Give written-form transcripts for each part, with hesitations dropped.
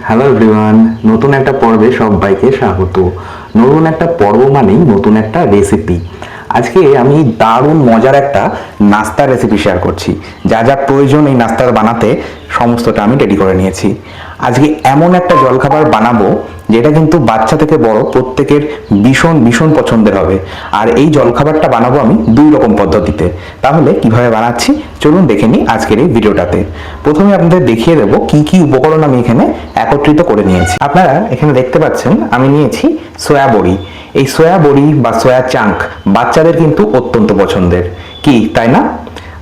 Hello everyone, নতুন একটা পর্বে সবাইকে স্বাগত। নতুন একটা পর্ব মানেই নতুন একটা রেসিপি। আজকে আমি দারুণ মজার একটা নাস্তার রেসিপি শেয়ার করছি। যা যা প্রয়োজন এই নাস্তার বানাতে সমস্তটা আমি রেডি করে নিয়েছি। আজকে এমন একটা জলখাবার বানাবো যেটা কিন্তু বাচ্চা থেকে বড় প্রত্যেকের ভীষণ ভীষণ পছন্দের হবে। আর এই জলখাবারটা বানাবো আমি দুই রকম পদ্ধতিতে। তাহলে কিভাবে বানাচ্ছি চলুন দেখে নিই আজকের এই ভিডিওটাতে। প্রথমে আপনাদের দেখিয়ে দেবো কি কি উপকরণ আমি এখানে একত্রিত করে নিয়েছি। আপনারা এখানে দেখতে পাচ্ছেন আমি নিয়েছি সয়া বড়ি। এই সয়া বড়ি বা সয়া চাঙ্ক বাচ্চাদের কিন্তু অত্যন্ত পছন্দের, কি তাই না?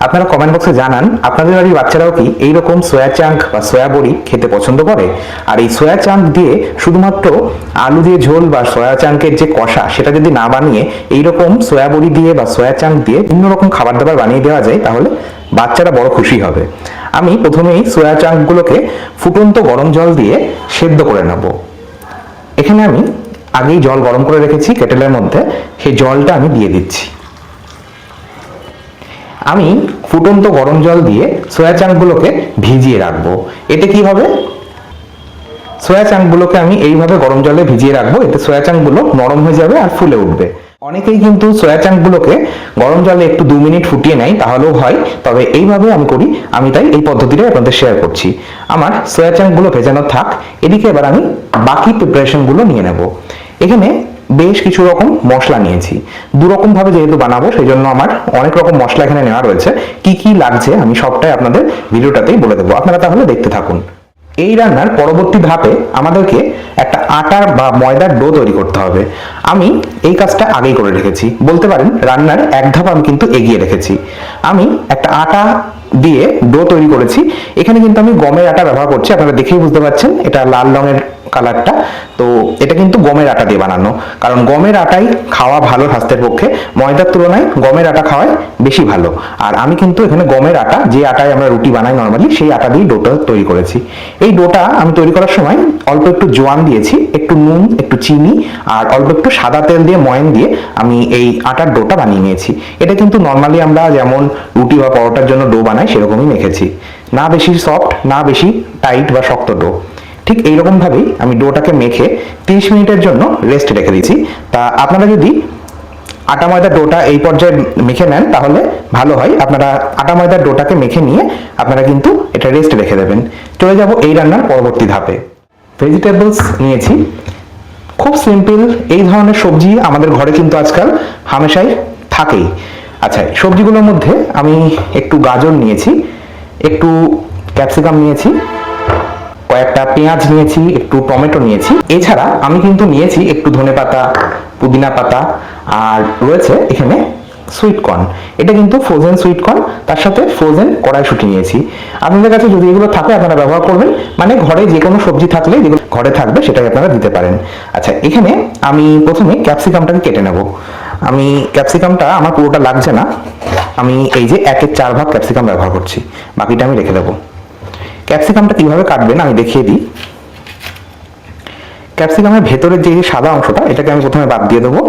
আপনারা কমেন্ট বক্সে জানান আপনাদের বাড়ির বাচ্চারাও কি এইরকম সয়া চাঙ্ক বা সয়া বড়ি খেতে পছন্দ করে। আর এই সয়া চাঙ্ক দিয়ে শুধুমাত্র আলু দিয়ে ঝোল বা সয়া চাঙ্কের যে কষা সেটা যদি না বানিয়ে এইরকম সয়া বড়ি দিয়ে বা সয়া চাঙ্ক দিয়ে বিভিন্ন রকম খাবার দাবার বানিয়ে দেওয়া যায় তাহলে বাচ্চারা বড় খুশি হবে। আমি প্রথমেই সয়া চাঙ্কগুলোকে ফুটন্ত গরম জল দিয়ে সেদ্ধ করে নেব। এখানে আমি আগেই জল গরম করে রেখেছি কেটেলের মধ্যে, সেই জলটা আমি দিয়ে দিচ্ছি। আমি ফুটন্ত গরম জল দিয়ে সয়া চাঙ্কগুলোকে ভিজিয়ে রাখবো। এতে কি হবে, সয়া চাঙ্কগুলোকে আমি এইভাবে গরম জলে ভিজিয়ে রাখবো, এতে সয়া চাঙ্কগুলো নরম হয়ে যাবে আর ফুলে উঠবে। অনেকেই কিন্তু সয়া চাঙ্কগুলোকে গরম জলে একটু 2 মিনিট ফুটিয়ে নেয়, তাহলেও হয়, তবে এইভাবে আমি করি, আমি তাই এই পদ্ধতিটা আপনাদের শেয়ার করছি। আমার সয়া চাঙ্কগুলো ভেজানো থাক, এদিকে এবার আমি বাকি প্রিপারেশনগুলো নিয়ে নেব। এখানে বেশ কিছু রকম মশলা নিয়েছি, দু রকম ভাবে যেহেতু বানাবো সেই জন্য আমার অনেক রকম মশলা এখানে নেওয়া রয়েছে। কি কি লাগছে আমি সবটাই আপনাদের ভিডিওটাতেই বলে দেবো, আপনারা তাহলে দেখতে থাকুন। এই রান্নার পরবর্তী ধাপে আমাদেরকে একটা আটার বা ময়দার ডো তৈরি করতে হবে। আমি এই কাজটা আগেই করে রেখেছি, বলতে পারেন রান্নার এক ধাপ আমি কিন্তু এগিয়ে রেখেছি। আমি একটা আটা দিয়ে ডো তৈরি করেছি। এখানে কিন্তু আমি গমের আটা ব্যবহার করছি, আপনারা দেখেই বুঝতে পারছেন এটা লাল রঙের কালারটা। তো এটা কিন্তু গমের আটা দিয়ে বানানো, কারণ গমের আটাই খাওয়া ভালো স্বাস্থ্যের পক্ষে, ময়দার তুলনায় গমের আটা খাওয়াই বেশি ভালো। আর আমি কিন্তু এখানে গমের আটা, যে আটায় আমরা রুটি বানাই নর্মালি, সেই আটা দিয়ে ডোটা তৈরি করেছি। এই ডোটা আমি তৈরি করার সময় অল্প একটু জোয়ান দিয়েছি, একটু নুন, একটু চিনি আর অল্প একটু সাদা তেল দিয়ে ময়ান দিয়ে আমি এই আটার ডোটা বানিয়ে নিয়েছি। এটা কিন্তু নর্মালি আমরা যেমন রুটি বা পরোটার জন্য ডো বানাই সেরকমই মেখেছি, না বেশি সফট না বেশি টাইট বা শক্ত ডো। ঠিক এইরকম ভাবেই আমি ডোটাকে মেখে 30 মিনিটের জন্য রেস্ট রেখে দিয়েছি। তা আপনারা যদি আটা ময়দার ডোটা এই পর্যায়ে মেখে নেন তাহলে ভালো হয়। আপনারা আটা ময়দার ডোটাকে মেখে নিয়ে আপনারা কিন্তু এটা রেস্ট রেখে দেবেন। চলে যাব এই রান্নার পরবর্তী ধাপে। ভেজিটেবলস নিয়েছি, খুব সিম্পল এই ধরনের সবজি আমাদের ঘরে কিন্তু আজকাল হামেশাই থাকেই। আচ্ছা, সবজিগুলোর মধ্যে আমি একটু গাজর নিয়েছি, একটু ক্যাপসিকাম নিয়েছি, কয়েকটা পেঁয়াজ নিয়েছি, একটু টমেটো নিয়েছি। এছাড়া আমি কিন্তু নিয়েছি একটু ধনেপাতা, পুদিনা পাতা, আর রয়েছে এখানে সুইট কর্ন। এটা কিন্তু ফ্রোজেন সুইট কর্ন, তার সাথে ফ্রোজেন কড়াইশুঁটি নিয়েছি। আপনাদের কাছে যদি এগুলো থাকে আপনারা ব্যবহার করবেন, মানে ঘরে যে কোনো সবজি থাকলে যেগুলো ঘরে থাকবে সেটাই আপনারা দিতে পারেন। আচ্ছা, এখানে আমি প্রথমে ক্যাপসিকামটাকে কেটে নেব। আমি ক্যাপসিকামটা আমার পুরোটা লাগছে না, আমি এই যে 1/4 ভাগ ক্যাপসিকাম ব্যবহার করছি, বাকিটা আমি রেখে দেবো। ক্যাপসিকামটা কিভাবে কাটবেন আমি দেখিয়ে দিই। ক্যাপসিকামের ভেতরের যে সাদা অংশটা এটাকে আমি প্রথমে বাদ দিয়ে দেবো।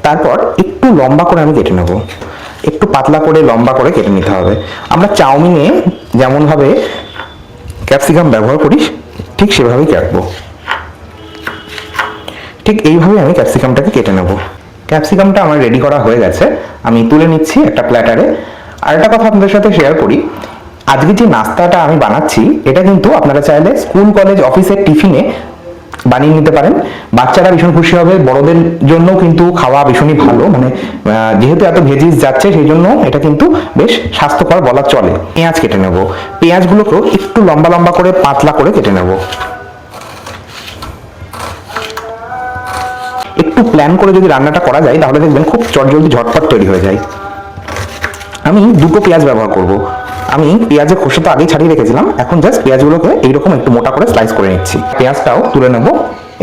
তারপর একটু লম্বা করে আমি কেটে নেব, একটু পাতলা করে লম্বা করে কেটে নিতে হবে। আমরা চাউমিনে যেমন ভাবে ক্যাপসিকাম ব্যবহার করি ঠিক সেভাবেই কাটবো। ঠিক এইভাবে আমি ক্যাপসিকামটাকে কেটে নেব। ক্যাপসিকামটা আমার রেডি করা হয়ে গেছে, আমি তুলে নিচ্ছি একটা প্ল্যাটারে। আর একটা কথা আপনাদের সাথে শেয়ার করি, আজকে যে নাস্তাটা আমি বানাচ্ছি এটা কিন্তু আপনারা চাইলে স্কুল কলেজ অফিসের টিফিনে বানিয়ে নিতে পারেন। বাচ্চারা ভীষণ খুশি হবে, বড়দের জন্য কিন্তু খাওয়া ভীষণই ভালো, মানে যেহেতু এত ভেজিস যাচ্ছে সেই জন্য এটা কিন্তু বেশ স্বাস্থ্যকর বলা চলে। পেঁয়াজ কেটে নেব, পেঁয়াজগুলোকেও একটু লম্বা লম্বা করে পাতলা করে কেটে নেব। একটু প্ল্যান করে যদি রান্নাটা করা যায় তাহলে দেখবেন খুব চটজলদি ঝটপট তৈরি হয়ে যায়। আমি দুটো পেঁয়াজ ব্যবহার করব। আমি পেঁয়াজের খোসা তো আগেই ছাড়িয়ে রেখেছিলাম, এখন জাস্ট পেঁয়াজগুলোকে এইরকম একটু মোটা করে স্লাইস করে নিচ্ছি। পেঁয়াজটাও তুলে নেব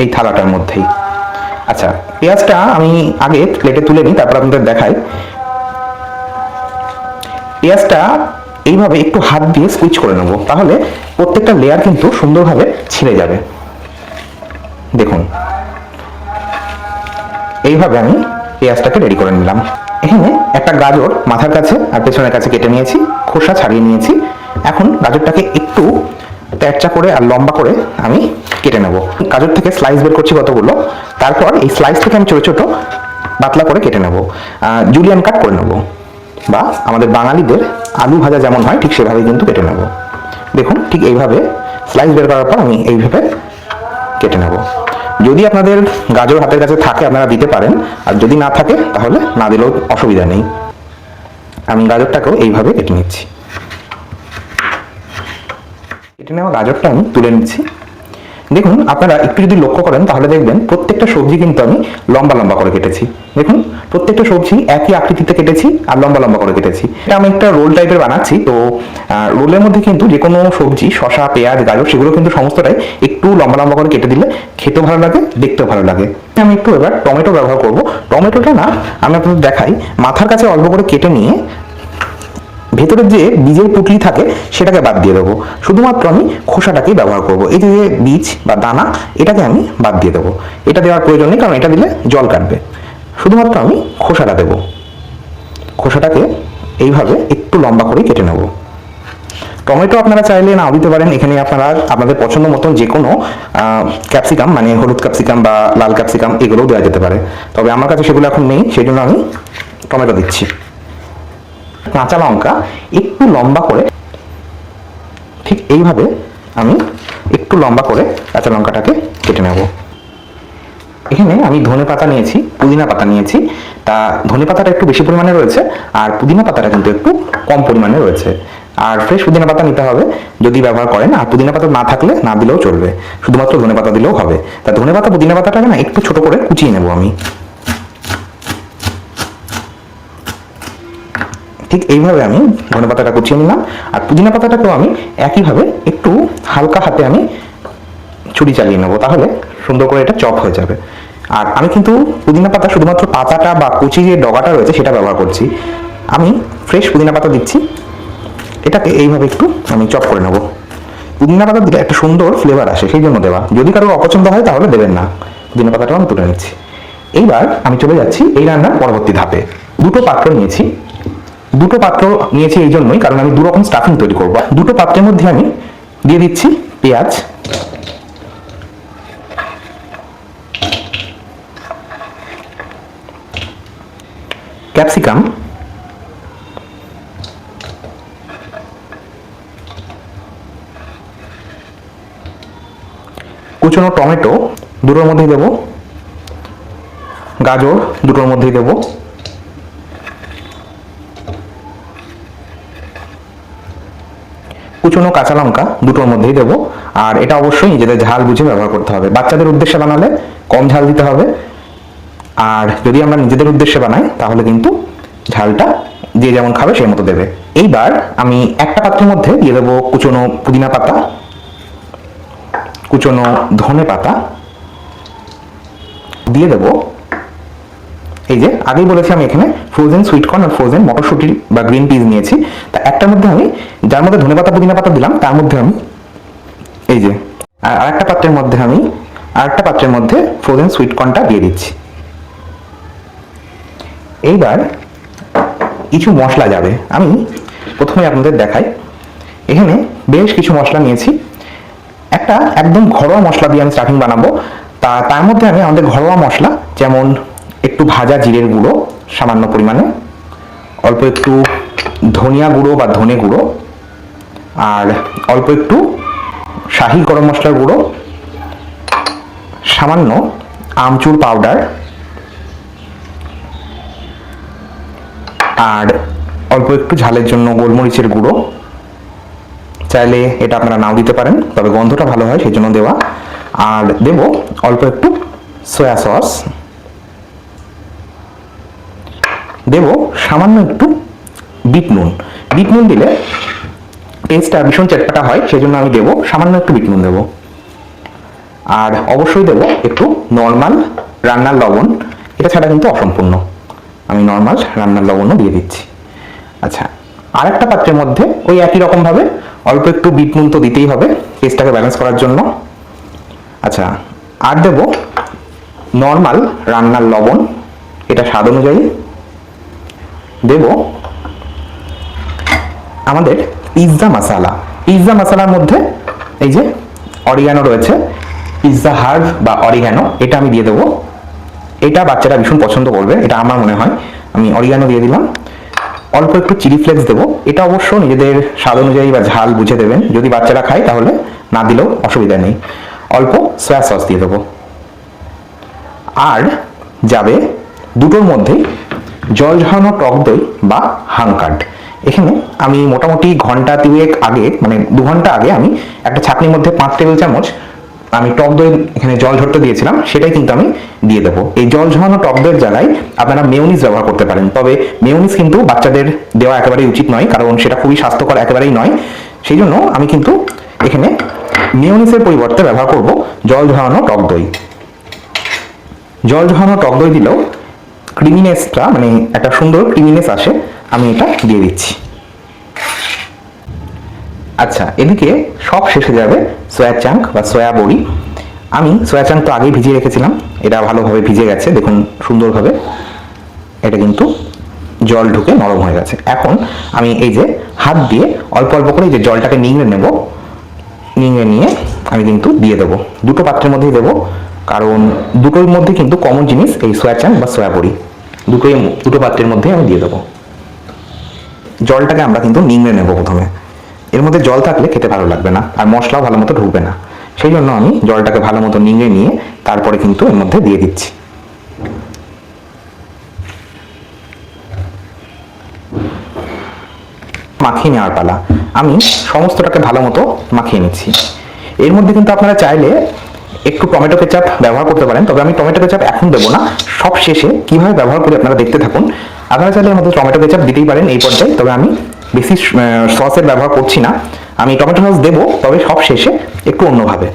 এই থালাটার মধ্যেই। আচ্ছা, পেঁয়াজটা আমি আগে প্লেটে তুলে নিই, তারপর আপনাদের দেখাই। পেঁয়াজটা এইভাবে একটু হাত দিয়ে স্কুইচ করে নেব, তাহলে প্রত্যেকটা লেয়ার কিন্তু সুন্দরভাবে ছিঁড়ে যাবে। দেখুন, এইভাবে আমি পেঁয়াজটাকে রেডি করে নিলাম। এখানে একটা গাজর মাথার কাছে আর পেছনের কাছে কেটে নিয়েছি, খোসা ছাড়িয়ে নিয়েছি। এখন গাজরটাকে একটু তেরচা করে আর লম্বা করে আমি কেটে নেব। গাজর থেকে স্লাইস বের করছি কতগুলো, তারপর এই স্লাইস থেকে আমি ছোট ছোট পাতলা করে কেটে নেব, জুলিয়ান কাট করে নেব, বা আমাদের বাঙালিদের আলু ভাজা যেমন হয় ঠিক সেভাবেই কিন্তু কেটে নেব। দেখুন ঠিক এইভাবে স্লাইস বের করার পর আমি এইভাবে কেটে নেব। যদি আপনাদের গাজর হাতের কাছে থাকে আপনারা দিতে পারেন, আর যদি না থাকে তাহলে না দিলেও অসুবিধা নেই। আমি গাজরটাকেও এইভাবে কেটে নিচ্ছি। কেটে নেওয়া গাজরটা আমি তুলে নিচ্ছি। দেখুন আপনারা একটু যদি লক্ষ্য করেন তাহলে দেখবেন প্রত্যেকটা সবজি কিন্তু আমি লম্বা লম্বা করে কেটেছি। দেখুন প্রত্যেকটা সবজি একই আকৃতিতে কেটেছি আর লম্বা লম্বা করে কেটেছি। এটা আমি একটা রোল টাইপের বানাচ্ছি, তো রোলের মধ্যে কিন্তু যে কোনো সবজি, শসা, পেঁয়াজ, গাজর সেগুলো কিন্তু সমস্তটাই একটু লম্বা লম্বা করে কেটে দিলে খেতেও ভালো লাগে, দেখতেও ভালো লাগে। আমি একটু এবার টমেটো ব্যবহার করব। টমেটোটা না আমি আপনাদের দেখাই, মাথার কাছে অল্প করে কেটে নিয়ে ভেতরের যে বীজের পুটলি থাকে সেটাকে বাদ দিয়ে দেবো, শুধুমাত্র আমি খোসাটাকেই ব্যবহার করব। এই যে বীজ বা দানা এটাকে আমি বাদ দিয়ে দেবো, এটা দেওয়ার প্রয়োজন নেই কারণ এটা দিলে জল কাটবে। শুধুমাত্র আমি খোসাটা দেবো। খোসাটাকে এইভাবে একটু লম্বা করে কেটে নেব। টমেটো আপনারা চাইলে নাও দিতে পারেন, এখানে আপনারা আপনাদের পছন্দ মতন যে কোনো ক্যাপসিকাম মানে হলুদ ক্যাপসিকাম বা লাল ক্যাপসিকাম এগুলোও দেওয়া যেতে পারে, তবে আমার কাছে সেগুলো এখন নেই, সেই জন্য আমি টমেটো দিচ্ছি। কাঁচা লঙ্কা একটু লম্বা করে, ঠিক এইভাবে আমি একটু লম্বা করে কাঁচা লঙ্কাটাকে কেটে নেব। এখানে আমি ধনে পাতা নিয়েছি, পুদিনা পাতা নিয়েছি। তা ধনে পাতাটা একটু বেশি পরিমাণে রয়েছে আর পুদিনা পাতাটা কিন্তু একটু কম পরিমাণে রয়েছে। আর ফ্রেশ পুদিনা পাতা নিতে হবে যদি ব্যবহার করেন, আর পুদিনা পাতা না থাকলে না দিলেও চলবে, শুধুমাত্র ধনে পাতা দিলেও হবে। তা ধনে পাতা পুদিনা পাতাটাকে না একটু ছোট করে কুচিয়ে নেব আমি। ঠিক এইভাবে আমি ধনে পাতাটা কুচিয়ে নিলাম, আর পুদিনা পাতাটাকেও আমি একইভাবে একটু হালকা হাতে আমি ছুরি চালিয়ে নেবো, তাহলে সুন্দর করে এটা চপ হয়ে যাবে। আর আমি কিন্তু পুদিনা পাতা শুধুমাত্র পাতাটা বা কুচি যে ডগাটা রয়েছে সেটা ব্যবহার করছি। আমি ফ্রেশ পুদিনা পাতা দিচ্ছি, এটাকে এইভাবে একটু আমি চপ করে নেব। পুদিনা পাতা দিলে একটা সুন্দর ফ্লেভার আসে, সেই জন্য দেওয়া। যদি কারো অপছন্দ হয় তাহলে দেবেন না। পুদিনা পাতাটাও আমি তুলে নিচ্ছি। এইবার আমি চলে যাচ্ছি এই রান্নার পরবর্তী ধাপে। দুটো পাত্র নিয়েছি এই জন্যই কারণ আমি দু রকম স্টাফিং তৈরি করব। দুটো পাত্রের মধ্যে আমি দিয়ে দিচ্ছি পেঁয়াজ, ক্যাপসিকাম, কুচনো টমেটো দুটোর মধ্যেই দেব, গাজর দুটোর মধ্যেই দেব, কুচনো কাঁচা লঙ্কা দুটোর মধ্যেই দেবো। আর এটা অবশ্যই নিজেদের ঝাল বুঝে ব্যবহার করতে হবে। বাচ্চাদের উদ্দেশ্যে বানালে কম ঝাল দিতে হবে, আর যদি আমরা নিজেদের উদ্দেশ্যে বানাই তাহলে কিন্তু ঝালটা যে যেমন খাবে সেই মতো দেবে। এইবার আমি একটা পাত্রের মধ্যে দিয়ে দেবো কুচনো পুদিনা পাতা, কুচনো ধনে পাতা, দিয়ে দেবো এই যে আগেই বলেছি আমি এখানে ফ্রোজেন সুইটকর্ন আর ফ্রোজেন মটরশুঁটি বা গ্রিন পিস নিয়েছি। তা একটার মধ্যে আমি যার মধ্যে ধনে পাতা পুদিনা পাতা দিলাম তার মধ্যে আমি এই যে আরেকটা পাত্রের মধ্যে ফ্রোজেন সুইটকর্নটা দিয়ে দিচ্ছি। এইবার কিছু মশলা যাবে, আমি প্রথমে আপনাদের দেখাই। এখানে বেশ কিছু মশলা নিয়েছি। একটা একদম ঘরোয়া মশলা দিয়ে আমি স্টাফিং বানাবো। তার মধ্যে আমি আমাদের ঘরোয়া মশলা যেমন একটু ভাজা জিরের গুঁড়ো সামান্য পরিমাণে, অল্প একটু ধনিয়া গুঁড়ো বা ধনে গুঁড়ো, আর অল্প একটু শাহি গরম মশলার গুঁড়ো, সামান্য আমচুর পাউডার, আর অল্প একটু ঝালের জন্য গোলমরিচের গুঁড়ো। চাইলে এটা আপনারা নাও দিতে পারেন, তবে গন্ধটা ভালো হয় সেই জন্য দেওয়া। আর দেব অল্প একটু সয়া সস, দেব সামান্য একটু বিট নুন। বিট নুন দিলে টেস্টটা ভীষণ চটপটা হয়, সেই জন্য আমি দেবো সামান্য একটু বিট নুন দেবো। আর অবশ্যই দেবো একটু নর্মাল রান্নার লবণ, এটা ছাড়া কিন্তু অসম্পূর্ণ। আমি নর্মাল রান্নার লবণও দিয়ে দিচ্ছি। আচ্ছা, আর একটা পাত্রের মধ্যে ওই একই রকমভাবে অল্প একটু বিট নুন তো দিতেই হবে টেস্টটাকে ব্যালেন্স করার জন্য। আচ্ছা, আর দেব নর্মাল রান্নার লবণ, এটা স্বাদ অনুযায়ী। দেব আমাদের পিৎজা মশলার মধ্যে এই যে অরিগানো রয়েছে, পিৎজা হার্ব বা অরিগানো, এটা আমি দিয়ে দেবো। এটা বাচ্চারা ভীষণ পছন্দ করবে, এটা আমার মনে হয়। আমি অরিগানো দিয়ে দিলাম। অল্প একটু চিলি ফ্লেক্স দেবো, এটা অবশ্য নিজেদের স্বাদ অনুযায়ী বা ঝাল বুঝে দেবেন, যদি বাচ্চারা খায় তাহলে না দিলেও অসুবিধা নেই। অল্প সয়া সস দিয়ে দেবো। আর যাবে দুটোর মধ্যেই জল ঝরানো টক দই বা হাঙ্কার্ড। এখানে আমি মোটামুটি ঘন্টা 3 আগে, মানে 2 ঘন্টা আগে আমি একটা ছাঁকনির মধ্যে 5 টেবিল চামচ আমি টক দই এখানে জল ঝরতে দিয়েছিলাম, সেটাই কিন্তু আমি দিয়ে দেবো। এই জল ঝরানো টক দইয়ের জায়গায় আপনারা মেয়োনিজ ব্যবহার করতে পারেন, তবে মেয়োনিজ কিন্তু বাচ্চাদের দেওয়া একেবারেই উচিত নয়, কারণ সেটা খুবই স্বাস্থ্যকর একেবারেই নয়। সেই জন্য আমি কিন্তু এখানে মেয়োনিজের পরিবর্তে ব্যবহার করব জল ঝরানো টক দই। জল ঝরানো টক দই দিলেও ক্রিমিনেসটা, মানে একটা সুন্দর ক্রিমিনেস আসে, আমি এটা দিয়ে দিচ্ছি। আচ্ছা, এদিকে সব শেষে যাবে সয়া চাঙ্ক বা সয়া বড়ি। আমি সয়া চাঙ্ক তো আগেই ভিজিয়ে রেখেছিলাম, এটা ভালোভাবে ভিজে গেছে, দেখুন সুন্দরভাবে এটা কিন্তু জল ঢুকে নরম হয়ে গেছে। এখন আমি এই যে হাত দিয়ে অল্প অল্প করে এই যে জলটাকে নিংড়ে নেব, নিংড়ে নিয়ে আমি কিন্তু দিয়ে দেবো। দুটো পাত্রের মধ্যেই দেবো, কারণ দুটোর মধ্যে কিন্তু কমন জিনিস এই সয়া চাঙ্ক বা সয়া বড়ি, দুটো পাত্রের মধ্যে আমি দিয়ে দেবো। জলটাকে আমরা কিন্তু নিংড়ে নেব প্রথমে, এর মধ্যে জল থাকলে খেতে ভালো লাগবে না আর মশলাও ভালো মতো ঢুকবে না। সেই জন্য আমি জলটাকে ভালো মতো নিংড়ে নিয়ে তারপরে কিন্তু এর মধ্যে দিয়ে দিচ্ছি। মাখিয়ে নেওয়ার পালা। আমি সমস্তটাকে ভালো মতো মাখিয়ে নিচ্ছি। এর মধ্যে কিন্তু আপনারা চাইলে একটু টমেটো কেচাপ ব্যবহার করতে পারেন, তবে আমি টমেটো কেচাপ এখন দেবো না, সব শেষে কিভাবে ব্যবহার করি আপনারা দেখতে থাকুন। আপনারা চাইলে এর মধ্যে টমেটো কেচাপ দিতেই পারেন এই পর্যায়ে, তবে আমি বেশি সসের ব্যবহার করছি না। আমি টমেটো সস দেবো, তবে সব শেষে একটু অন্যভাবে।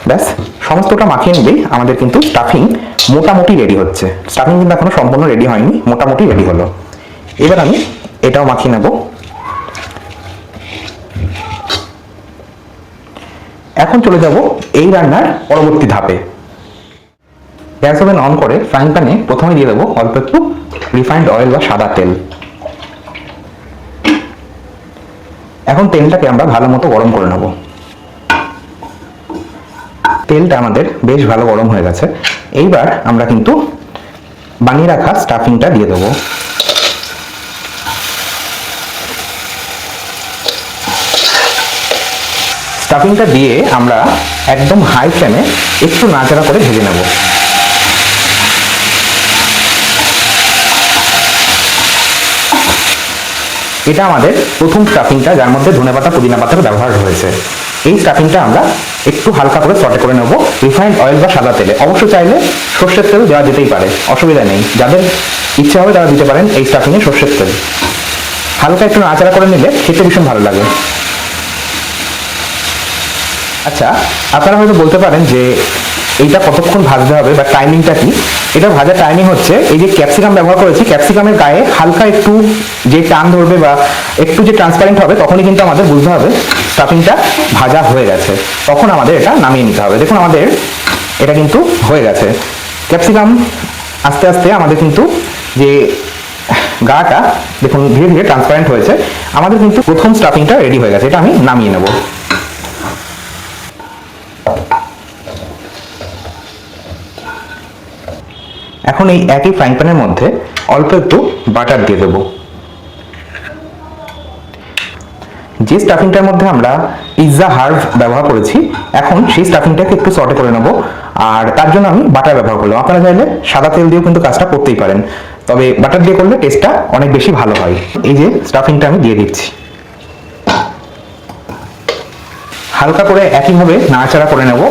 ব্যাস, সমস্তটা মাখিয়ে নিলেই আমাদের কিন্তু স্টাফিং মোটামুটি রেডি হচ্ছে। স্টাফিং কিন্তু এখনো সম্পূর্ণ রেডি হয়নি, মোটামুটি রেডি হলো। এবার আমি এটাও মাখিয়ে নেব। এখন চলে যাব এই রান্নার পরবর্তী ধাপে। গ্যাস ওভেন অন করে ফ্রাইং প্যানে প্রথমে দিয়ে দেবো অল্প একটু রিফাইন্ড অয়েল বা সাদা তেল। এখন তেলটাকে আমরা ভালো মতো গরম করে নেব। তেলটা আমাদের বেশ ভালো গরম হয়ে গেছে। এইবার আমরা কিন্তু বানিয়ে রাখা স্টাফিংটা দিয়ে দেবো। স্টাফিংটা দিয়ে আমরা একদম হাই ফ্লেমে একটু নাড়াচাড়া করে ভেজে নেব। এটা আমাদের প্রথম স্টাফিংটা, যার মধ্যে ধনেপাতা পুদিনা পাতার ব্যবহার হয়েছে। এই স্টাফিংটা আমরা একটু হালকা করে সটে করে নেব রিফাইন্ড অয়েল বা সাদা তেলে। অবশ্য চাইলে সর্ষের তেল দেওয়া যেতেই পারে, অসুবিধা নেই। যাদের ইচ্ছা হবে তারা দিতে পারেন এই স্টাফিংয়ে সর্ষের তেল। হালকা একটু নাড়াচাড়া করে নিলে খেতে ভীষণ ভালো লাগে। আচ্ছা, আপনারা হয়তো বলতে পারেন যে এইটা কতক্ষণ ভাজতে হবে বা টাইমিংটা কি। এটা ভাজার টাইমিং হচ্ছে, এই যে ক্যাপসিকাম ব্যবহার করেছি, ক্যাপসিকামের গায়ে হালকা একটু যে টান ধরবে বা একটু যে ট্রান্সপারেন্ট হবে, তখনই কিন্তু আমাদের বুঝতে হবে স্টাফিংটা ভাজা হয়ে গেছে। তখন আমাদের এটা নামিয়ে নিতে হবে। দেখুন আমাদের এটা কিন্তু হয়ে গেছে। ক্যাপসিকাম আস্তে আস্তে আমাদের কিন্তু যে গাটা দেখুন ধীরে ধীরে ট্রান্সপারেন্ট হয়েছে। আমাদের কিন্তু প্রথম স্টাফিংটা রেডি হয়ে গেছে। এটা আমি নামিয়ে নেব। এখন এই একই ফ্রাইং প্যানের মধ্যে অল্প একটু বাটার দিয়ে দেবো। যে স্টাফিংটার মধ্যে আমরা পিৎজা হার্ব ব্যবহার করেছি, এখন সেই স্টাফিংটাকে একটু সটে করে নেব, আর তার জন্য আমি বাটার ব্যবহার করলাম। আপনারা চাইলে সাদা তেল দিয়েও কিন্তু কাজটা করতেই পারেন, তবে বাটার দিয়ে করলে টেস্টটা অনেক বেশি ভালো হয়। এই যে স্টাফিংটা আমি দিয়ে দিচ্ছি, হালকা করে একইভাবে নাড়াচাড়া করে নেব।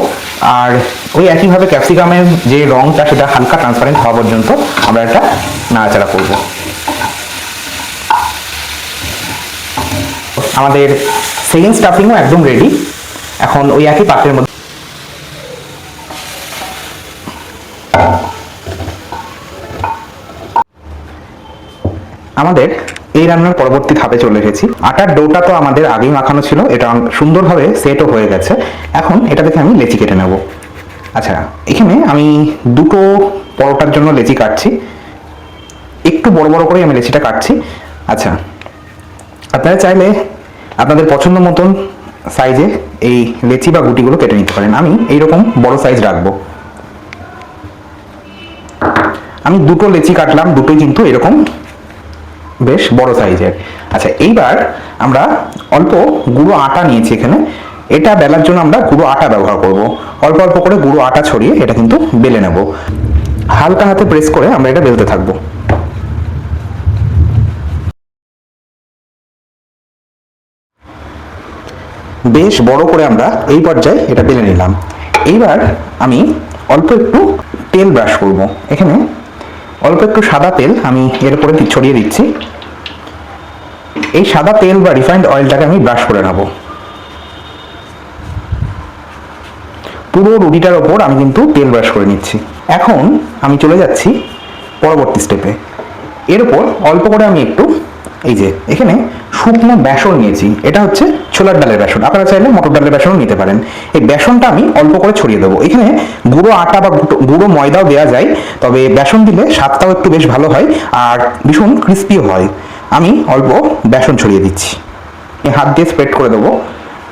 আর ওই একইভাবে ক্যাপসিকামের যে রংটা সেটা হালকা ট্রান্সপারেন্ট হওয়া পর্যন্ত আমরা এটা নাড়াচাড়া করব। আমাদের সেকেন্ড স্টাফিংও একদম রেডি। এখন ওই একই পাত্রের মধ্যে আমাদের এই রান্নার পরবর্তী ধাপে চলে এসেছি। আটার ডোটা তো আমাদের আগেই মাখানো ছিল, এটা সুন্দরভাবে সেটও হয়ে গেছে। এখন এটা থেকে আমি লেচি কেটে নেব। আচ্ছা, এখানে আমি দুটো পরোটার জন্য লেচি কাটছি, একটু বড় বড় করে আমি লেচিটা কাটছি। আচ্ছা, আপনারা চাইলে আপনাদের পছন্দ মতন সাইজে এই লেচি বা গুটিগুলো কেটে নিতে পারেন। আমি এইরকম বড় সাইজ রাখবো। আমি দুটো লেচি কাটলাম, দুটোই কিন্তু এরকম বেশ বড় সাইজের। আচ্ছা, এইবার আমরা অল্প গুঁড়ো আটা নিয়েছি এখানে। এটা বেলার জন্য আমরা গুঁড়ো আটা ব্যবহার করব। অল্প অল্প করে গুঁড়ো আটা ছড়িয়ে এটা কিন্তু বেলে নেব। হালকা হাতে প্রেস করে আমরা এটা বেলতে থাকবো। বেশ বড় করে আমরা এই পর্যায়ে এটা বেলে নিলাম। এইবার আমি অল্প একটু তেল ব্রাশ করব। এখানে অল্প একটু সাদা তেল আমি এর উপরে ছড়িয়ে দিচ্ছি। এই সাদা তেল বা রিফাইন্ড অয়েলটাকে আমি ব্রাশ করে নেব। পুরো রুটিটার ওপর আমি কিন্তু তেল ব্রাশ করে নিচ্ছি। এখন আমি চলে যাচ্ছি পরবর্তী স্টেপে। এর উপর অল্প করে আমি একটু এই যে এখানে শুকনো বেসন নিয়েছি। এটা হচ্ছে ছোলার ডালের বেসন, আপনারা চাইলে মটর ডালের বেসনও নিতে পারেন। এই বেসনটা আমি অল্প করে ছড়িয়ে দেবো। এখানে গুঁড়ো আটা বা গুঁড়ো ময়দাও দেওয়া যায়, তবে বেসন দিলে স্বাদটাও একটু বেশ ভালো হয় আর ভীষণ ক্রিস্পিও হয়। আমি অল্প বেসন ছড়িয়ে দিচ্ছি। হাত দিয়ে স্প্রেড করে দেবো।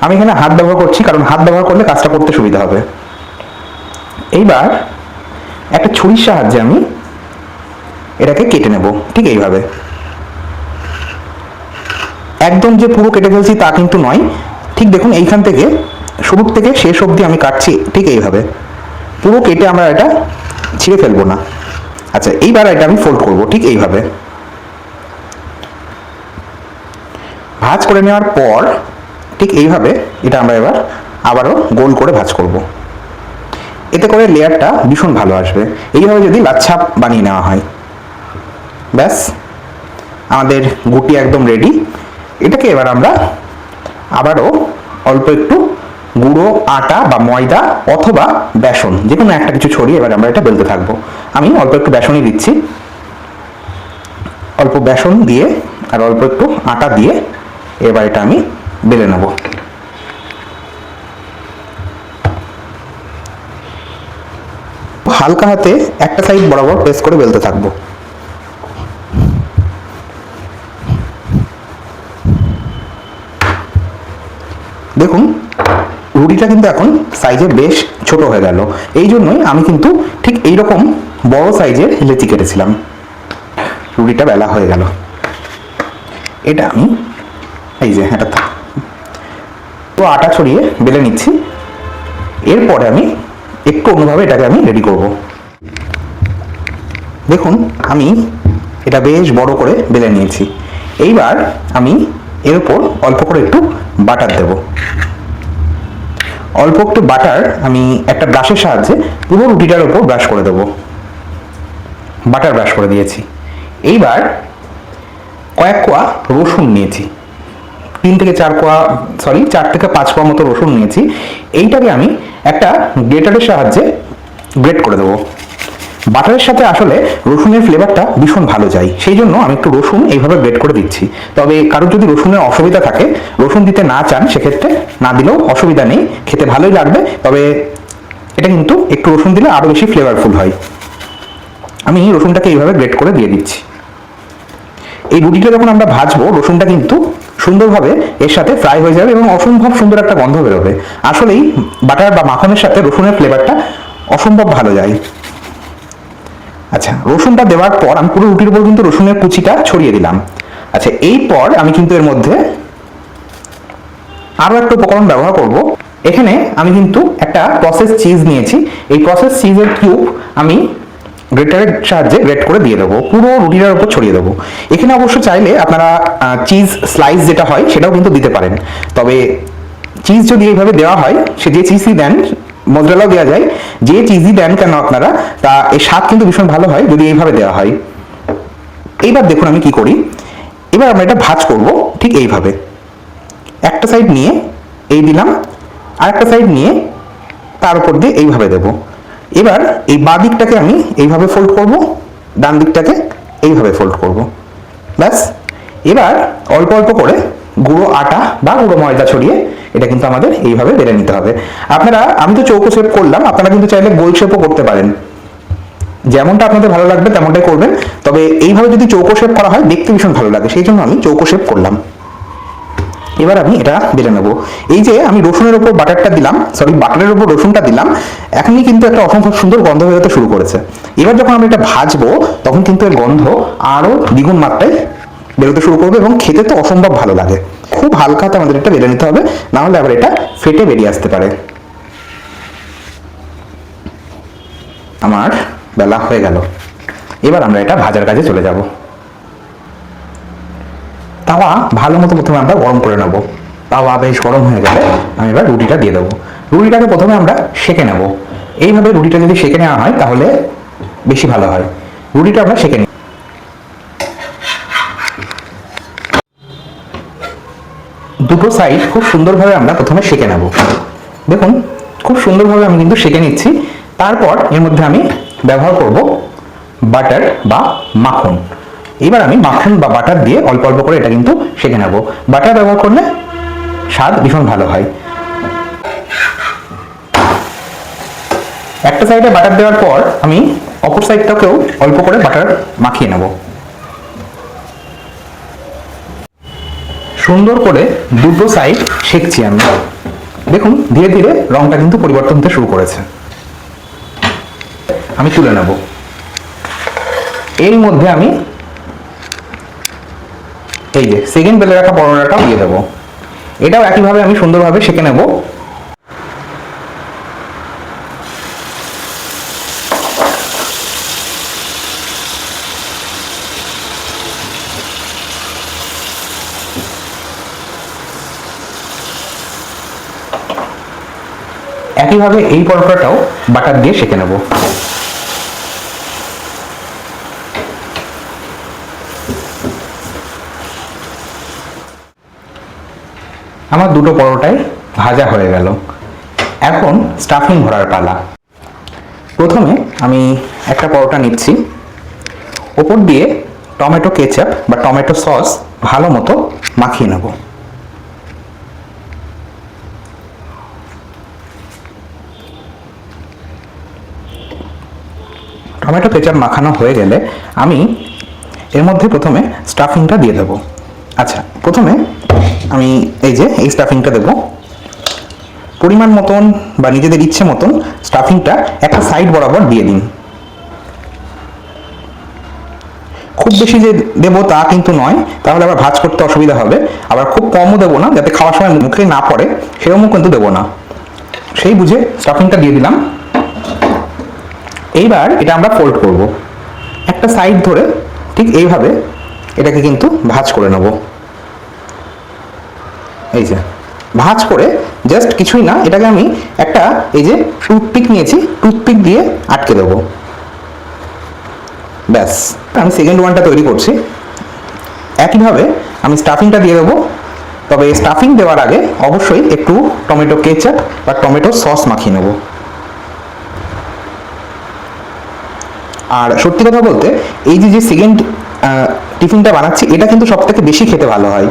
আমি এখানে হাত ব্যবহার করছি কারণ হাত ব্যবহার করলে কাজটা করতে সুবিধা হবে। এইবার একটা ছুরির সাহায্যে আমি এটাকে কেটে নেব ঠিক এইভাবে। একদম যে পুরো কেটে ফেলছি তা কিন্তু নয়, ঠিক দেখুন এইখান থেকে শুরু থেকে শেষ অবধি আমি কাটছি ঠিক এইভাবে। পুরো কেটে আমরা এটা ছিঁড়ে ফেলবো না। আচ্ছা, এইবার এটা আমি ফোল্ড করব ঠিক এইভাবে। ভাঁজ করে নেওয়ার পর ঠিক এইভাবে এটা আমরা এবার আবারও গোল করে ভাঁজ করব। এতে করে লেয়ারটা ভীষণ ভালো আসবে। এইভাবে যদি লাচ্ছা বানিয়ে নেওয়া হয়, ব্যাস আমাদের গুটি একদম রেডি। এটাকে এবার আমরা আবারও অল্প একটু গুঁড়ো আটা বা ময়দা অথবা বেসন যে কোনো একটা কিছু ছড়িয়ে এবার আমরা এটা বেলতে থাকবো। আমি অল্প একটু বেসনই দিচ্ছি। অল্প বেসন দিয়ে আর অল্প একটু আটা দিয়ে এবার এটা আমি বেলে নেব। হালকা হাতে একটা সাইড বরাবর প্রেস করে বেলতে থাকবো। দেখুন রুটিটা কিন্তু এখন সাইজে বেশ ছোট হয়ে গেল। এই জন্যই আমি কিন্তু ঠিক এইরকম বড় সাইজের লেচি কেটেছিলাম। রুটিটা বেলা হয়ে গেল। এটা আমি এই যে এটা তো আটা ছড়িয়ে বেলে নিচ্ছি। এরপরে আমি একটু অন্যভাবে এটাকে আমি রেডি করব। দেখুন আমি এটা বেশ বড় করে বেলে নিয়েছি। এইবার আমি এর উপর অল্প করে একটু বাটার দেব। অল্প একটু বাটার আমি একটা ব্রাশের সাহায্যে পুরো রুটিটার উপর ব্রাশ করে দেব। বাটার ব্রাশ করে দিয়েছি। এইবার কয়েক কোয়া রসুন নিয়েছি, 4 থেকে 5 কোয়া মতো রসুন নিয়েছি। এইটাকে আমি একটা গ্রেটারের সাহায্যে গ্রেট করে দেবো। বাটারের সাথে আসলে রসুনের ফ্লেভারটা ভীষণ ভালো যায়, সেই জন্য আমি একটু রসুন এইভাবে গ্রেট করে দিচ্ছি। তবে কারোর যদি রসুনের অসুবিধা থাকে, রসুন দিতে না চান, সেক্ষেত্রে না দিলেও অসুবিধা নেই, খেতে ভালোই লাগবে। তবে এটা কিন্তু একটু রসুন দিলে আরও বেশি ফ্লেভারফুল হয়। আমি রসুনটাকে এইভাবে গ্রেট করে দিয়ে দিচ্ছি। এই রুটিটা যখন আমরা ভাজবো, রসুনটা কিন্তু সুন্দরভাবে এর সাথে ফ্রাই হয়ে যাবে এবং অসম্ভব সুন্দর একটা গন্ধ বেরোবে। আসলেই বাটার বা মাখনের সাথে রসুনের ফ্লেভারটা অসম্ভব ভালো যায়। আচ্ছা, রসুনটা দেওয়ার পর আমি পুরো রুটির উপর কিন্তু রসুনের কুচিটা ছড়িয়ে দিলাম। আচ্ছা, এরপর আমি কিন্তু এর মধ্যে আরও একটা উপকরণ ব্যবহার করব। এখানে আমি কিন্তু একটা প্রসেস চিজ নিয়েছি। এই প্রসেস চিজের কিউব আমি গ্রেটারের সাহায্যে গ্রেট করে দিয়ে দেবো, পুরো রুটিটার উপর ছড়িয়ে দেবো। এখানে অবশ্য চাইলে আপনারা চিজ স্লাইস যেটা হয় সেটাও কিন্তু দিতে পারেন। তবে চিজ যদি এইভাবে দেওয়া হয়, সে যে চিজই দেন, মজরেলাও দেওয়া যায়, যে চিজই দেন কেন আপনারা, তা এর স্বাদ কিন্তু ভীষণ ভালো হয় যদি এইভাবে দেওয়া হয়। এইবার দেখুন আমি কি করি। এবার আমরা এটা ভাঁজ করব ঠিক এইভাবে। একটা সাইড নিয়ে এই দিলাম, আর একটা সাইড নিয়ে তার উপর দিয়ে এইভাবে দেব। এবার এই বাঁ দিকটাকে আমি এইভাবে ফোল্ড করব, ডান দিকটাকে এইভাবে ফোল্ড করব। ব্যাস, এবার অল্প অল্প করে গুঁড়ো আটা বা গুঁড়ো ময়দা ছড়িয়ে এটা কিন্তু আমাদের এইভাবে বেলে নিতে হবে। আপনারা, আমি তো চৌকো শেপ করলাম, আপনারা কিন্তু চাইলে গোল শেপও করতে পারেন। যেমনটা আপনাদের ভালো লাগবে তেমনটাই করবেন। তবে এইভাবে যদি চৌকো শেপ করা হয় দেখতে ভীষণ ভালো লাগে, সেই জন্য আমি চৌকো শেপ করলাম। এবার আমি এটা বেলে নেবো। এই যে আমি রসুনের উপর বাটারটা দিলাম, সরি বাটারের উপর রসুনটা দিলাম, এখনই কিন্তু একটা অসম্ভব সুন্দর গন্ধ হয়ে যেতে শুরু করেছে। এবার যখন আমরা এটা ভাজবো তখন কিন্তু এর গন্ধ আরো দ্বিগুণ মাত্রায় বেরোতে শুরু করবে এবং খেতে তো অসম্ভব ভালো লাগে। খুব হালকা হাতে আমাদের এটা বেলে নিতে হবে, না হলে আবার এটা ফেটে বেরিয়ে আসতে পারে। আমার বেলা হয়ে গেল, এবার আমরা এটা ভাজার কাজে চলে যাব। তাওয়া ভালো মতো প্রথমে আমরা গরম করে নেব। তাওয়া বেশ গরম হয়ে গেলে আমি এবার রুটিটা দিয়ে দেবো। রুটিটাকে প্রথমে আমরা সেঁকে নেব। এইভাবে রুটিটা যদি সেঁকে নেওয়া হয় তাহলে বেশি ভালো হয়। রুটিটা আমরা সেঁকে নিই। দুটো সাইড খুব সুন্দরভাবে আমরা প্রথমে সেঁকে নেব। দেখুন খুব সুন্দরভাবে আমি কিন্তু সেঁকে নিচ্ছি। তারপর এর মধ্যে আমি ব্যবহার করব বাটার বা মাখন। এবার আমি মাখন বা বাটার দিয়ে অল্প অল্প করে এটা কিন্তু সেঁকে নেব। বাটার ব্যবহার করলে স্বাদ ভীষণ ভালো হয়। একটা সাইডে বাটার দেওয়ার পর আমি অপর সাইডটাকেও অল্প করে বাটার মাখিয়ে নেব। সুন্দর করে দুটো সাইড সেঁকছি আমি। দেখুন ধীরে ধীরে রংটা কিন্তু পরিবর্তন হতে শুরু করেছে। আমি তুলে নেব। এর মধ্যে আমি এই যে সেকেন্ড বেলে রাখা পরোটাটাও দিয়ে দেবো। এটাও একইভাবে আমি সুন্দরভাবে সেঁকে নেব। একইভাবে এই পরোটাটাও বাটার দিয়ে সেঁকে নেব। আমার দুটো পরোটাই ভাজা হয়ে গেল। এখন স্টাফিং ভরার পালা। প্রথমে আমি একটা পরোটা নিচ্ছি, ওপর দিয়ে টমেটো কেচাপ বা টমেটো সস ভালো মতো মাখিয়ে নেব। টমেটো কেচাপ মাখানো হয়ে গেলে আমি এর মধ্যে প্রথমে স্টাফিংটা দিয়ে দেবো। আচ্ছা, প্রথমে আমি এই স্টাফিংটা দেবো। পরিমাণ মতন বা নিজেদের ইচ্ছে মতন স্টাফিংটা একটা সাইড বরাবর দিয়ে দিন। খুব বেশি যে দেবো তা কিন্তু নয়, তাহলে আবার ভাঁজ করতে অসুবিধা হবে। আবার খুব কমও দেবো না, যাতে খাওয়ার সময় মুখে না পড়ে, সেরকমও কিন্তু দেবো না। সেই বুঝে স্টাফিংটা দিয়ে দিলাম। এইবার এটা আমরা ফোল্ড করব। একটা সাইড ধরে ঠিক এইভাবে এটাকে কিন্তু ভাঁজ করে নেব। এই যে ভাঁজ করে জাস্ট কিছুই না, এটাকে আমি একটা এই যে টুথপিক নিয়েছি, টুথপিক দিয়ে আটকে দেবো। ব্যাস, আমি সেকেন্ড ওয়ানটা তৈরি করছি। একইভাবে আমি স্টাফিংটা দিয়ে দেবো। তবে স্টাফিং দেওয়ার আগে অবশ্যই একটু টমেটো কেচাপ বা টমেটো সস মাখিয়ে নেব। আর সত্যি কথা বলতে এই যে সেকেন্ড টিফিনটা বানাচ্ছি এটা কিন্তু সব থেকে বেশি খেতে ভালো হয়।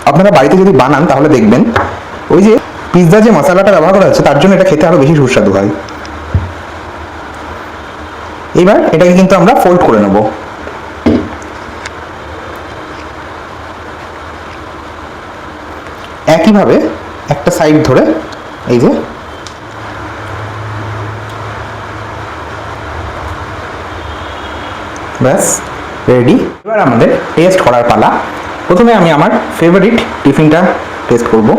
আপনারা বাড়িতে যদি বানান তাহলে দেখবেন ওই যে পিৎজা যে মশলাটা ব্যবহার করা হচ্ছে তার জন্য এটা খেতে আরো বেশি সুস্বাদু হয়। এবার এটাকে কিন্তু আমরা ফোল্ড করে নেব। একইভাবে একটা সাইড ধরে এই যে ব্যাস রেডি। এবার আমাদের টেস্ট করার পালা। প্রথমে আমি আমার ফেভারিট টিফিনটা টেস্ট করব।